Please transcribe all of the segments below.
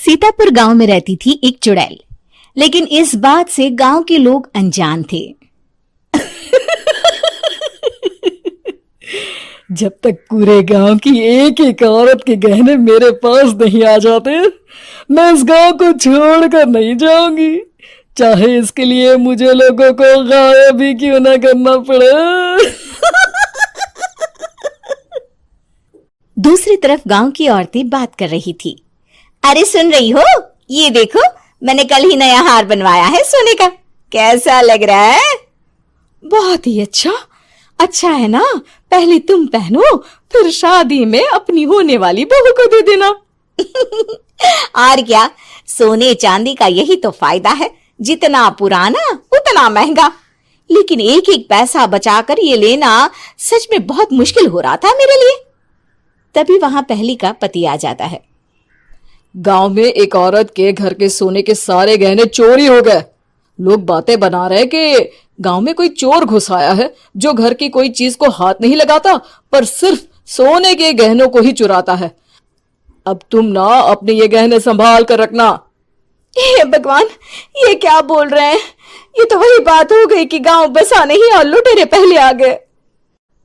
सीतापुर गांव में रहती थी एक चुड़ैल, लेकिन इस बात से गांव के लोग अनजान थे। जब तक पूरे गांव की एक एक औरत के गहने मेरे पास नहीं आ जाते, मैं इस गांव को छोड़कर नहीं जाऊंगी, चाहे इसके लिए मुझे लोगों को गायब भी क्यों ना करना पड़े। दूसरी तरफ गांव की औरतें बात कर रही थी। अरे सुन रही हो, ये देखो, मैंने कल ही नया हार बनवाया है सोने का, कैसा लग रहा है? बहुत ही अच्छा। अच्छा है ना, पहले तुम पहनो, फिर शादी में अपनी होने वाली बहू को दे देना। और क्या, सोने चांदी का यही तो फायदा है, जितना पुराना उतना महंगा। लेकिन एक एक पैसा बचाकर ये लेना सच में बहुत मुश्किल हो रहा था मेरे लिए। तभी वहां पहली का पति आ जाता है। गांव में एक औरत के घर के सोने के सारे गहने चोरी हो गए। लोग बातें बना रहे कि गांव में कोई चोर घुस आया है जो घर की कोई चीज को हाथ नहीं लगाता, पर सिर्फ सोने के गहनों को ही चुराता है। अब तुम ना अपने ये गहने संभाल कर रखना। हे भगवान, ये क्या बोल रहे हैं? ये तो वही बात हो गई कि गांव बसा नहीं और लुटेरे पहले आ गए।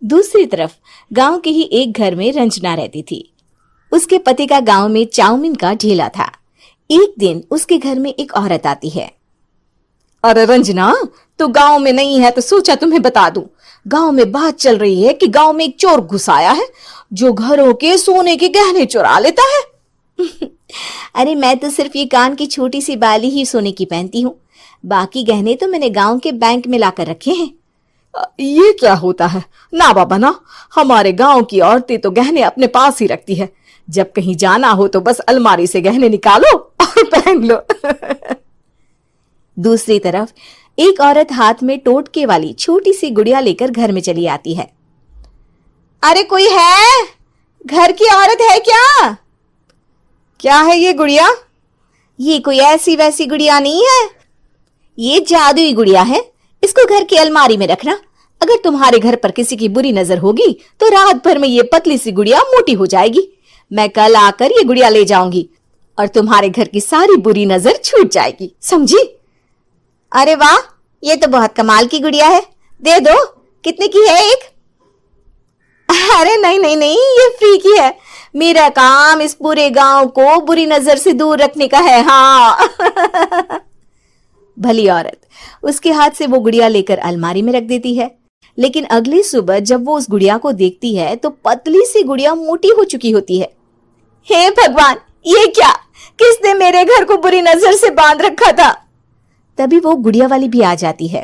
दूसरी तरफ गांव के ही एक घर में रंजना रहती थी। उसके पति का गांव में चाउमीन का ठेला था। एक दिन उसके घर में एक औरत आती है। अरे रंजना, तू गांव में नहीं है तो सोचा तुम्हें बता दूं। गांव में बात चल रही है कि गांव में एक चोर घुस आया है जो घरों के सोने के गहने चुरा लेता है। अरे मैं तो सिर्फ ये कान की छोटी सी बाली ही सोने की पहनती हूँ, बाकी गहने तो मैंने गांव के बैंक में लाकर रखे हैं। ये क्या होता है? ना बाबा ना, हमारे गांव की औरतें तो गहने अपने पास ही रखती है। जब कहीं जाना हो तो बस अलमारी से गहने निकालो और पहन लो। दूसरी तरफ एक औरत हाथ में टोटके वाली छोटी सी गुड़िया लेकर घर में चली आती है। अरे कोई है? घर की औरत है क्या? क्या है ये गुड़िया? ये कोई ऐसी वैसी गुड़िया नहीं है, ये जादुई गुड़िया है। इसको घर की अलमारी में रखना। अगर तुम्हारे घर पर किसी की बुरी नजर होगी तो रात भर में ये पतली सी गुड़िया मोटी हो जाएगी। मैं कल आकर ये गुड़िया ले जाऊंगी और तुम्हारे घर की सारी बुरी नजर छूट जाएगी, समझी? अरे वाह, ये तो बहुत कमाल की गुड़िया है, दे दो। कितने की है एक? अरे नहीं नहीं नहीं, ये फ्री की है। मेरा काम इस पूरे गांव को बुरी नजर से दूर रखने का है। हाँ। भली औरत उसके हाथ से वो गुड़िया लेकर अलमारी में रख देती है। लेकिन अगली सुबह जब वो उस गुड़िया को देखती है तो पतली सी गुड़िया मोटी हो चुकी होती है। हे भगवान, ये क्या? किसने मेरे घर को बुरी नजर से बांध रखा था? तभी वो गुड़िया वाली भी आ जाती है।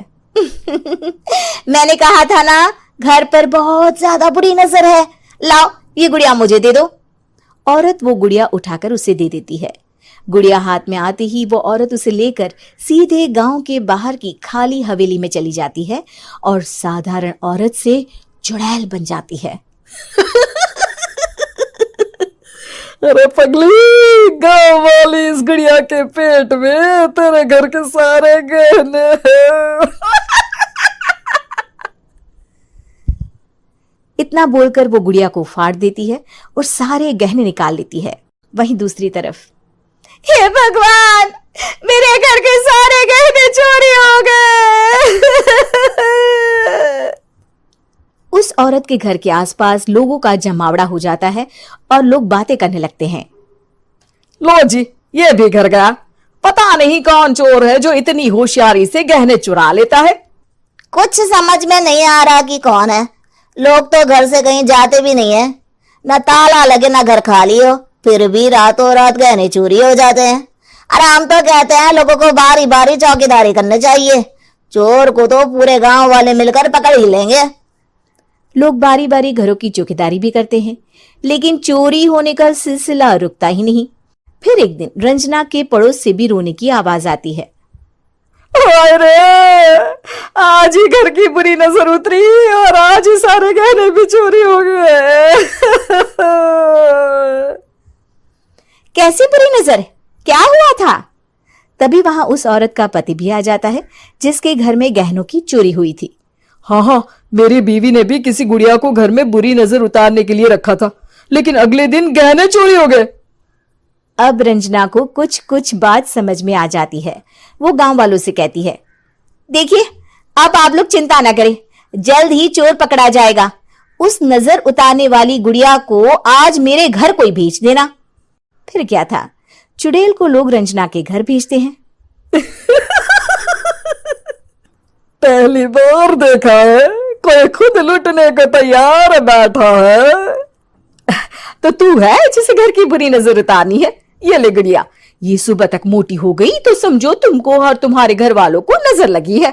मैंने कहा था ना, घर पर बहुत ज्यादा बुरी नजर है। लाओ, ये गुड़िया मुझे दे दो। औरत वो गुड़िया उठाकर उसे दे देती है। गुड़िया हाथ में आते ही वो औरत उसे लेकर सीधे गांव के बाहर की खाली हवेली में चली जाती है और साधारण औरत से चुड़ैल बन जाती है। अरे पगली, गांव वाली इस गुड़िया के पेट में तेरे घर के सारे गहने हैं। इतना बोलकर वो गुड़िया को फाड़ देती है और सारे गहने निकाल लेती है। वहीं दूसरी तरफ, हे भगवान, मेरे घर के सारे गहने चोरी हो गए। उस औरत के घर के आसपास लोगों का जमावड़ा हो जाता है और लोग बातें करने लगते हैं। लो जी, ये भी घर गया। पता नहीं कौन चोर है जो इतनी होशियारी से गहने चुरा लेता है। कुछ समझ में नहीं आ रहा कि कौन है। लोग तो घर से कहीं जाते भी नहीं है, न ताला लगे न घर खाली हो, फिर भी रातों रात गहने चोरी हो जाते हैं। अरे हम तो कहते हैं लोगों को बारी बारी चौकीदारी करनी चाहिए, चोर को तो पूरे गांव वाले मिलकर पकड़ ही लेंगे। लोग बारी बारी घरों की चौकीदारी भी करते हैं, लेकिन चोरी होने का सिलसिला रुकता ही नहीं। फिर एक दिन रंजना के पड़ोस से भी रोने की आवाज आती है। अरे आज ही घर की बुरी नजर उतरी और आज ही सारे गहने भी चोरी हो गए। कैसी बुरी नजर? क्या हुआ था? तभी वहां उस औरत का पति भी आ जाता है जिसके घर में गहनों की चोरी हुई थी। हाँ, मेरी बीवी ने भी किसी गुड़िया को घर में बुरी नजर उतारने के लिए रखा था, लेकिन अगले दिन गहने चोरी हो गए। अब रंजना को कुछ कुछ बात समझ में आ जाती है। वो गांव वालों से कहती है, देखिए अब आप लोग चिंता ना करें, जल्द ही चोर पकड़ा जाएगा। उस नजर उतारने वाली गुड़िया को आज मेरे घर कोई भेज देना। फिर क्या था, चुड़ैल को लोग रंजना के घर भेजते हैं। पहली बार देखा है कोई खुद लुटने को तैयार बैठा है। तो तू है जिसे घर की बुरी नजर उतारनी है? ये ले गुड़िया, ये सुबह तक मोटी हो गई तो समझो तुमको और तुम्हारे घर वालों को नजर लगी है।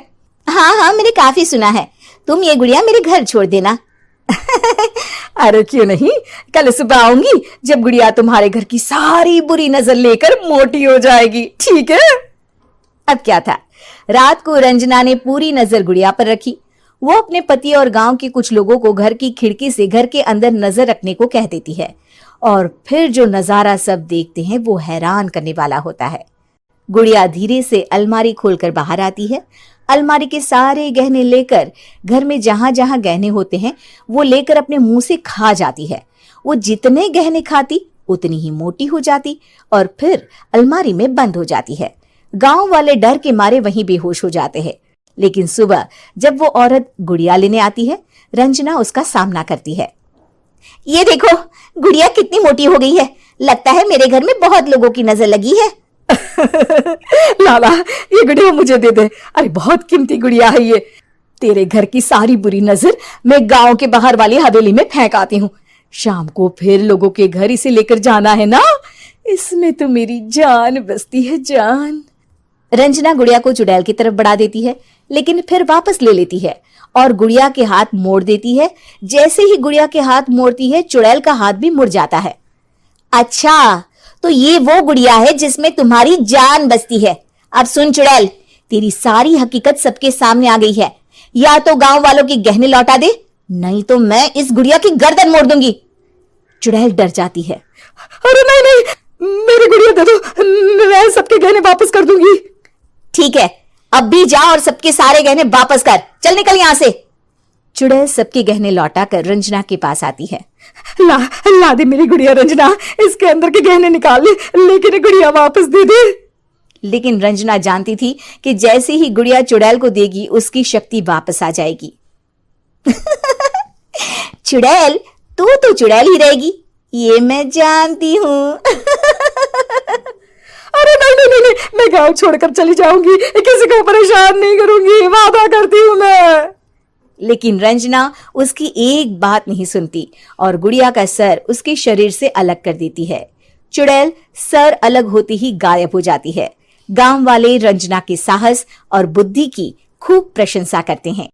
हाँ हाँ, मैंने काफी सुना है। तुम ये गुड़िया मेरे घर छोड़ देना। अरे क्यों नहीं, कल सुबह आऊंगी जब गुड़िया तुम्हारे घर की सारी बुरी नजर लेकर मोटी हो जाएगी, ठीक है? अब क्या था, रात को रंजना ने पूरी नजर गुड़िया पर रखी। वो अपने पति और गांव के कुछ लोगों को घर की खिड़की से घर के अंदर नजर रखने को कह देती है, और फिर जो नजारा सब देखते हैं वो हैरान करने वाला होता है। गुड़िया धीरे से अलमारी खोलकर बाहर आती है। अलमारी के सारे गहने लेकर घर में जहां जहां गहने होते हैं वो लेकर अपने मुंह से खा जाती है। वो जितने गहने खाती उतनी ही मोटी हो जाती और फिर अलमारी में बंद हो जाती है। गांव वाले डर के मारे वहीं बेहोश हो जाते हैं। लेकिन सुबह जब वो औरत गुड़िया लेने आती है, रंजना उसका सामना करती है। ये देखो, गुड़िया कितनी मोटी हो गई है। लगता है मेरे घर में बहुत लोगों की नजर लगी है। लाला, ये गुड़िया मुझे दे दे। अरे बहुत कीमती गुड़िया है ये। तेरे घर की सारी बुरी नजर मैं गांव के बाहर वाली हवेली में फेंक आती हूँ। शाम को फिर लोगों के घर इसे लेकर जाना है ना। इसमें तो मेरी जान बसती है, जान। रंजना गुड़िया को चुड़ैल की तरफ बढ़ा देती है, लेकिन फिर वापस ले लेती है और गुड़िया के हाथ मोड़ देती है। जैसे ही गुड़िया के हाथ मोड़ती है, चुड़ैल का हाथ भी मुड़ जाता है। अच्छा, तो ये वो गुड़िया है जिसमें तुम्हारी जान बसती है। अब सुन चुड़ैल, तेरी सारी हकीकत सबके सामने आ गई है। या तो गांव वालों के गहने लौटा दे, नहीं तो मैं इस गुड़िया की गर्दन मोड़ दूंगी। चुड़ैल डर जाती है। अरे नहीं नहीं, मेरी गुड़िया दे दो, मैं सबके गहने वापस कर दूंगी। ठीक है, अब भी जा और सबके सारे गहने वापस कर। चल निकल यहां से। चुड़ैल सबके गहने लौटाकर रंजना के पास आती है। ला दे मेरी गुड़िया रंजना, इसके अंदर के गहने निकाल ले, लेकिन गुड़िया वापस दे दे। लेकिन रंजना जानती थी कि जैसे ही गुड़िया चुड़ैल को देगी उसकी शक्ति वापस आ जाएगी। चुड़ैल, तू तो चुड़ैल ही रहेगी, ये मैं जानती हूँ। अरे नहीं नहीं नहीं, मैं गांव छोड़कर चली जाऊंगी, किसी को परेशान नहीं करूंगी, वादा करती हूँ मैं। लेकिन रंजना उसकी एक बात नहीं सुनती और गुड़िया का सर उसके शरीर से अलग कर देती है। चुड़ैल सर अलग होती ही गायब हो जाती है। गांव वाले रंजना के साहस और बुद्धि की खूब प्रशंसा करते हैं।